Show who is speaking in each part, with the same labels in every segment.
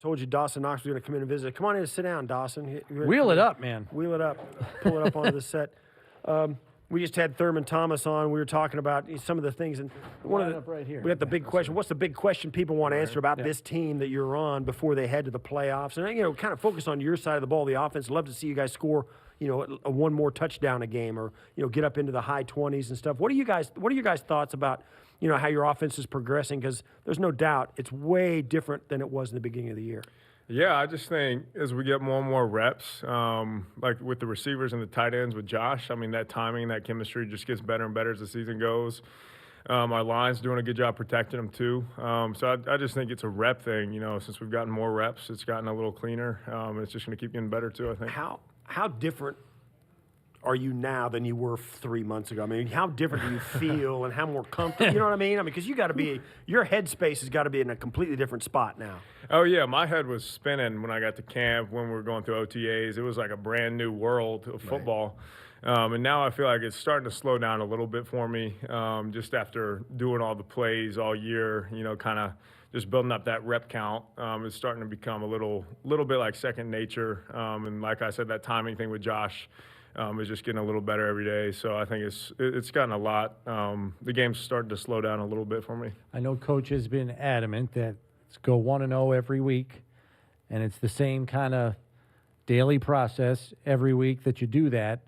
Speaker 1: Told you Dawson Knox was going to come in and visit. Come on in and sit down, Dawson.
Speaker 2: Wheel it up, man.
Speaker 1: Wheel it up. Pull it up onto the set. We just had Thurman Thomas on. We were talking about some of the things, and
Speaker 2: Right here.
Speaker 1: we got the big question. What's the big question people want to answer about this team that you're on before they head to the playoffs? And kind of focus on your side of the ball, the offense. Love to see you guys score, a one more touchdown a game, or get up into the high 20s and stuff. What are you guys? What are your guys' thoughts about how your offense is progressing? Because there's no doubt it's way different than it was in the beginning of the year.
Speaker 3: Yeah, I just think as we get more and more reps, like with the receivers and the tight ends with Josh, I mean, that timing, that chemistry just gets better and better as the season goes. Our line's doing a good job protecting them too. So I just think it's a rep thing. Since we've gotten more reps, it's gotten a little cleaner. And it's just going to keep getting better too, I think.
Speaker 1: How different are you now than you were 3 months ago? I mean, how different do you feel and how more comfortable? You know what I mean? Because you got to be, your headspace has got to be in a completely different spot now.
Speaker 3: Oh, yeah. My head was spinning when I got to camp, when we were going through OTAs. It was like a brand new world of football. Right. And now I feel like it's starting to slow down a little bit for me, just after doing all the plays all year, kind of just building up that rep count. It's starting to become a little bit like second nature. And like I said, that timing thing with Josh is just getting a little better every day. So I think it's gotten a lot. The game's starting to slow down a little bit for me.
Speaker 2: I know Coach has been adamant that it's go 1-0 every week, and it's the same kind of daily process every week that you do that.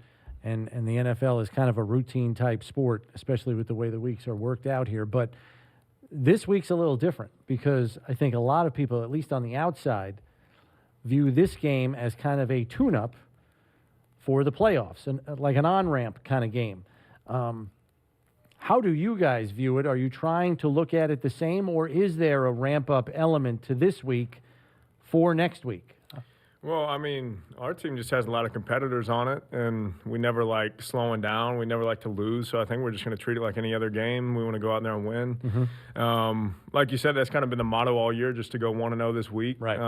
Speaker 2: And the NFL is kind of a routine type sport, especially with the way the weeks are worked out here. But this week's a little different because I think a lot of people, at least on the outside, view this game as kind of a tune-up for the playoffs, and like an on-ramp kind of game. How do you guys view it? Are you trying to look at it the same, or is there a ramp-up element to this week for next week?
Speaker 3: Well, I mean, our team just has a lot of competitors on it, and we never like slowing down. We never like to lose, so I think we're just going to treat it like any other game. We want to go out there and win. Mm-hmm. Like you said, that's kind of been the motto all year, just to go 1-0 this week.
Speaker 2: Right.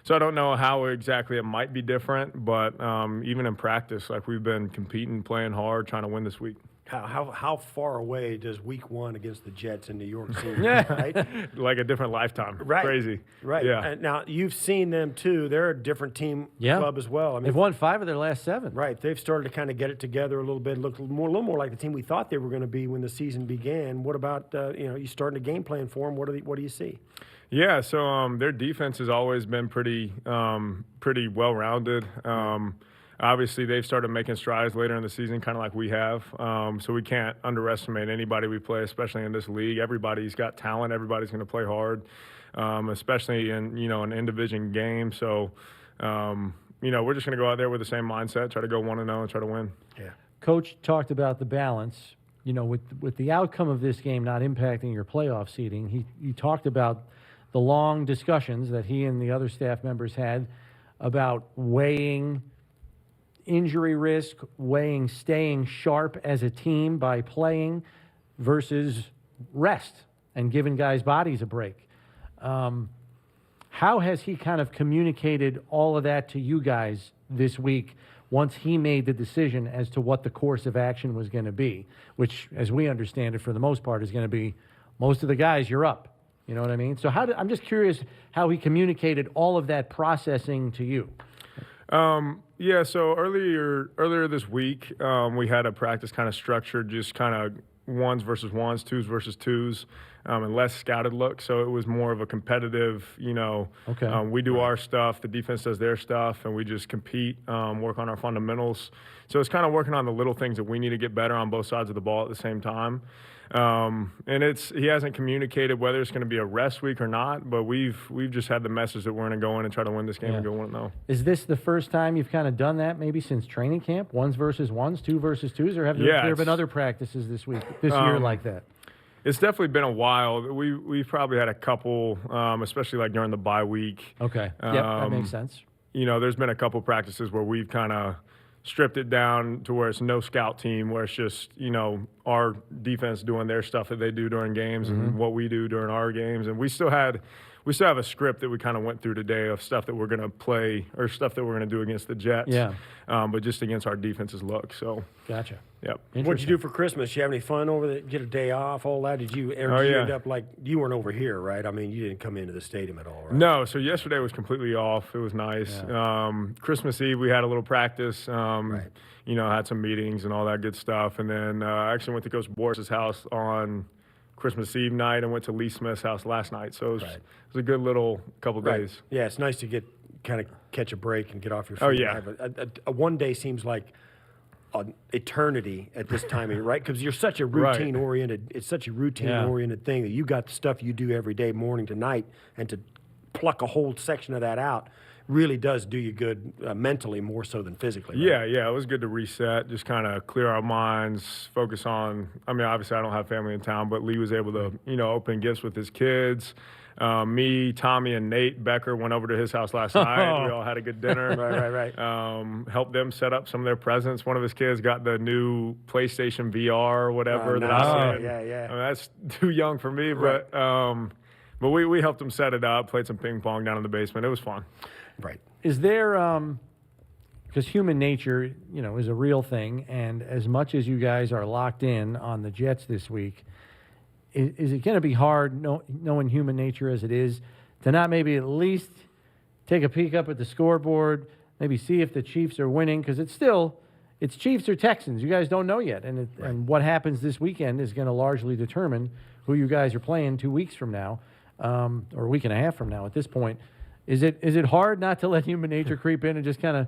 Speaker 3: So I don't know how exactly it might be different, but even in practice, like we've been competing, playing hard, trying to win this week.
Speaker 1: How far away does week one against the Jets in New York seem? Right?
Speaker 3: Like a different lifetime.
Speaker 1: Right.
Speaker 3: Crazy.
Speaker 1: Right.
Speaker 3: Yeah.
Speaker 1: And now, you've seen them, too. They're a different team club as well. I mean,
Speaker 2: they've won 5 of their last 7.
Speaker 1: Right. They've started to kind of get it together a little bit, look a little more like the team we thought they were going to be when the season began. What about, you starting a game plan for them? What do you see?
Speaker 3: Yeah, so their defense has always been pretty well-rounded. Obviously, they've started making strides later in the season, kind of like we have. So we can't underestimate anybody we play, especially in this league. Everybody's got talent. Everybody's going to play hard, especially in an in-division game. So, we're just going to go out there with the same mindset, try to go 1-0 and try to win.
Speaker 1: Yeah.
Speaker 2: Coach talked about the balance. With the outcome of this game not impacting your playoff seeding, he talked about the long discussions that he and the other staff members had about weighing injury risk, weighing staying sharp as a team by playing versus rest and giving guys' bodies a break. How has he kind of communicated all of that to you guys this week once he made the decision as to what the course of action was going to be, which, as we understand it, for the most part, is going to be most of the guys, you're up. You know what I mean? So I'm just curious how he communicated all of that processing to you.
Speaker 3: Yeah, so earlier this week, we had a practice kind of structured, just kind of ones versus ones, twos versus twos, and less scouted look. So it was more of a competitive, we do our stuff, the defense does their stuff, and we just compete, work on our fundamentals. So it's kind of working on the little things that we need to get better on both sides of the ball at the same time. And he hasn't communicated whether it's going to be a rest week or not, but we've just had the message that we're going to go in and try to win this game and go 1-0.
Speaker 2: Is this the first time you've kind of done that maybe since training camp, ones versus ones, two versus twos, or have there been other practices this year like that?
Speaker 3: It's definitely been a while. We've probably had a couple, especially like during the bye week.
Speaker 2: Okay. That makes sense.
Speaker 3: There's been a couple practices where we've kind of stripped it down to where it's no scout team, where it's just, our defense doing their stuff that they do during games and what we do during our games. And we still had we still have a script that we kind of went through today of stuff that we're going to play or stuff that we're going to do against the Jets.
Speaker 2: Yeah.
Speaker 3: But just against our defense's look. So.
Speaker 2: Gotcha.
Speaker 3: Yep.
Speaker 1: What'd you do for Christmas? Did you have any fun over there? Get a day off, all that? Did you end up like, you weren't over here, right? I mean, you didn't come into the stadium at all, right?
Speaker 3: No, so yesterday was completely off. It was nice.
Speaker 2: Yeah.
Speaker 3: Christmas Eve, we had a little practice.
Speaker 1: Right.
Speaker 3: You know, had some meetings and all that good stuff. And then I actually went to Coach Boris's house on Christmas Eve night and went to Lee Smith's house last night. So it was a good little couple days.
Speaker 1: Yeah, it's nice to get kind of catch a break and get off your feet.
Speaker 3: Oh, yeah.
Speaker 1: A one day seems like an eternity at this time, right? Because you're such a routine-oriented, it's such a routine-oriented thing that you got the stuff you do every day, morning to night, and to pluck a whole section of that out really does do you good mentally more so than physically. Right?
Speaker 3: Yeah, it was good to reset, just kind of clear our minds, focus on, I mean, obviously I don't have family in town, but Lee was able to, you know, open gifts with his kids. Me, Tommy, and Nate Becker went over to his house last night. We all had a good dinner.
Speaker 1: Right.
Speaker 3: Helped them set up some of their presents. One of his kids got the new PlayStation VR or whatever.
Speaker 1: Nice.
Speaker 3: Yeah.
Speaker 1: Yeah.
Speaker 3: I mean, that's too young for me, but we helped them set it up, played some ping pong down in the basement. It was fun.
Speaker 1: Right.
Speaker 2: Is there, because human nature, you know, is a real thing, and as much as you guys are locked in on the Jets this week, is it going to be hard, knowing human nature as it is, to not maybe at least take a peek up at the scoreboard, maybe see if the Chiefs are winning? Because it's Chiefs or Texans. You guys don't know yet, and what happens this weekend is going to largely determine who you guys are playing 2 weeks from now, or a week and a half from now at this point. Is it hard not to let human nature creep in and just kind of,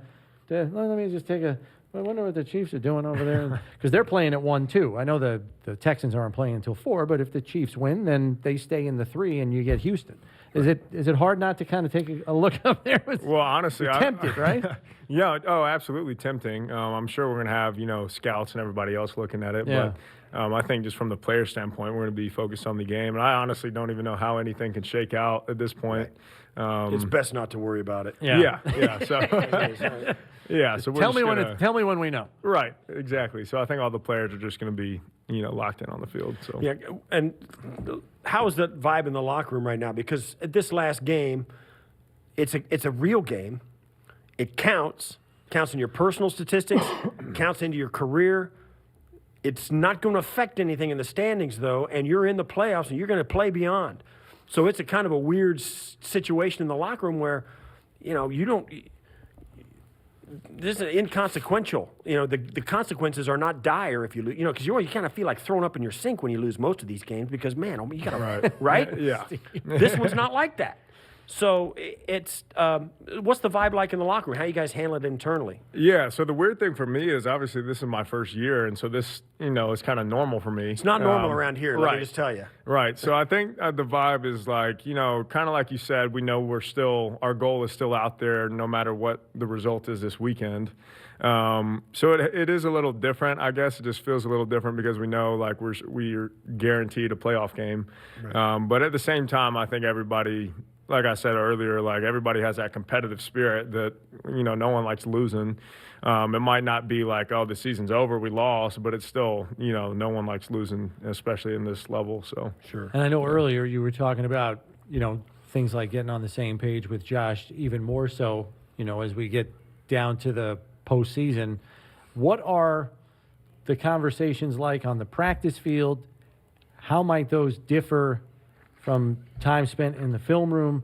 Speaker 2: let me just take a, I wonder what the Chiefs are doing over there? Because they're playing at 1-2. I know the Texans aren't playing until 4, but if the Chiefs win, then they stay in the 3 and you get Houston. Is it hard not to kind of take a look up there?
Speaker 3: Well, honestly,
Speaker 2: tempted, right?
Speaker 3: Yeah. Oh, absolutely tempting. I'm sure we're going to have, you know, scouts and everybody else looking at it.
Speaker 2: Yeah.
Speaker 3: But I think just from the player standpoint, we're going to be focused on the game. And I honestly don't even know how anything can shake out at this point.
Speaker 1: It's best not to worry about it.
Speaker 3: Yeah. So, so we're
Speaker 2: tell me when we know.
Speaker 3: Right. Exactly. So I think all the players are just going to be, you know, locked in on the field. So
Speaker 1: yeah. And how is the vibe in the locker room right now? Because at this last game, it's a real game. It counts in your personal statistics, counts into your career. It's not going to affect anything in the standings, though, and you're in the playoffs, and you're going to play beyond. So it's a kind of a weird situation in the locker room where, you know, this is inconsequential. You know, the consequences are not dire if you lose, you know, because you kind of feel like thrown up in your sink when you lose most of these games because, man, you got to, right?
Speaker 3: Yeah.
Speaker 1: This one's not like that. So it's what's the vibe like in the locker room? How you guys handle it internally?
Speaker 3: Yeah. So the weird thing for me is obviously this is my first year, and so this, you know, is kind of normal for me.
Speaker 1: It's not normal around here. Let me just tell you.
Speaker 3: Right. So I think the vibe is like, you know, kind of like you said, we know our goal is still out there no matter what the result is this weekend. So it is a little different, I guess. It just feels a little different because we know like we're guaranteed a playoff game. Right. But at the same time, I think everybody, like I said earlier, like everybody has that competitive spirit that, you know, no one likes losing. It might not be like, oh, the season's over, we lost, but it's still, you know, no one likes losing, especially in this level. So
Speaker 1: sure.
Speaker 2: And I know earlier you were talking about, you know, things like getting on the same page with Josh, even more so, you know, as we get down to the postseason. What are the conversations like on the practice field? How might those differ from time spent in the film room?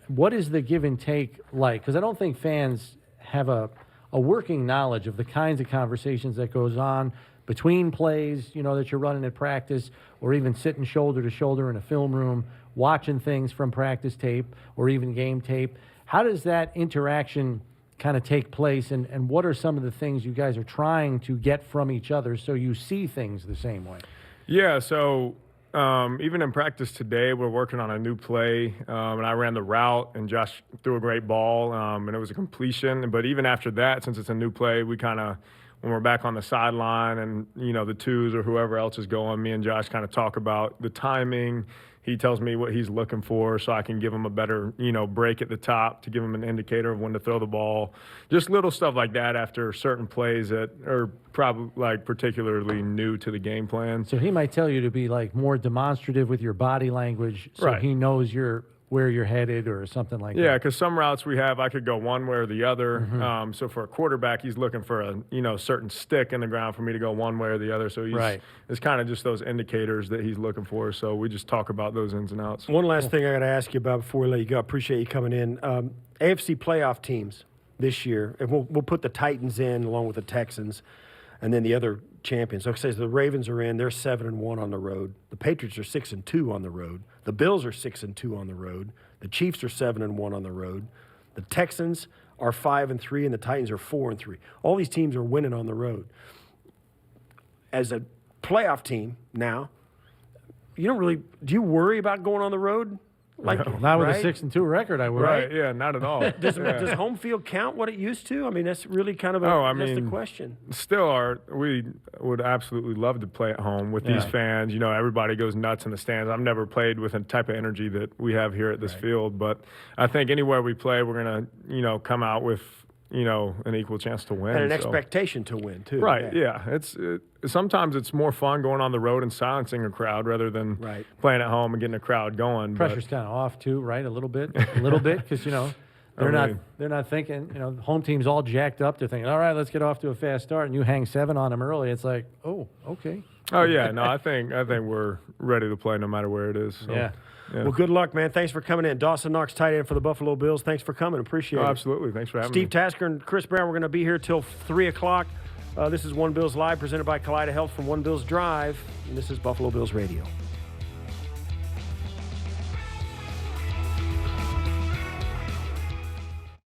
Speaker 2: What is the give and take like? Because I don't think fans have a working knowledge of the kinds of conversations that goes on between plays, you know, that you're running at practice, or even sitting shoulder to shoulder in a film room, watching things from practice tape or even game tape. How does that interaction kind of take place, and what are some of the things you guys are trying to get from each other so you see things the same way?
Speaker 3: Yeah, so even in practice today, we're working on a new play, and I ran the route, and Josh threw a great ball, and it was a completion. But even after that, since it's a new play, we kind of, when we're back on the sideline and, you know, the twos or whoever else is going, me and Josh kind of talk about the timing. He tells me what he's looking for so I can give him a better, you know, break at the top to give him an indicator of when to throw the ball. Just little stuff like that after certain plays that are probably like particularly new to the game plan.
Speaker 2: So he might tell you to be like more demonstrative with your body language so
Speaker 3: Right.
Speaker 2: he knows you're where you're headed or something like
Speaker 3: Yeah,
Speaker 2: that.
Speaker 3: because some routes we have, I could go one way or the other.
Speaker 2: Mm-hmm.
Speaker 3: So for a quarterback, he's looking for a certain stick in the ground for me to go one way or the other. So it's kind of just those indicators that he's looking for. So we just talk about those ins and outs.
Speaker 1: One last thing I got to ask you about before we let you go. I appreciate you coming in. AFC playoff teams this year, and we'll put the Titans in along with the Texans, and then the other champions. So the Ravens are in; they're 7-1 on the road. The Patriots are 6-2 on the road. The Bills are 6-2 on the road. The Chiefs are 7-1 on the road. The Texans are 5-3, and the Titans are 4-3. All these teams are winning on the road. As a playoff team now, you don't really do you worry about going on the road? Like
Speaker 2: Not with
Speaker 1: right?
Speaker 2: a 6-2 record, I would.
Speaker 3: Right? Yeah, not at all.
Speaker 1: Does home field count what it used to? I mean, that's really kind of that's the question.
Speaker 3: Still, we would absolutely love to play at home with these fans. Everybody goes nuts in the stands. I've never played with a type of energy that we have here at this field, but I think anywhere we play, we're gonna, come out with, an equal chance to win.
Speaker 1: And an expectation to win, too.
Speaker 3: Right, yeah. Sometimes it's more fun going on the road and silencing a crowd rather than playing at home and getting a crowd going.
Speaker 2: Pressure's kind of off, too, right? A little bit, because, they're not thinking, the home team's all jacked up. They're thinking, all right, let's get off to a fast start, and you hang 7 on them early. It's like, oh, okay.
Speaker 3: Oh, yeah. No, I think we're ready to play no matter where it is. So.
Speaker 2: Yeah.
Speaker 3: Yeah.
Speaker 1: Well, good luck, man. Thanks for coming in. Dawson Knox, tight end for the Buffalo Bills. Thanks for coming. Appreciate it.
Speaker 3: Absolutely. Thanks for having me.
Speaker 1: Steve Tasker and Chris Brown, we're going to be here till 3 o'clock. This is One Bills Live, presented by Kaleida Health from One Bills Drive, and this is Buffalo Bills Radio.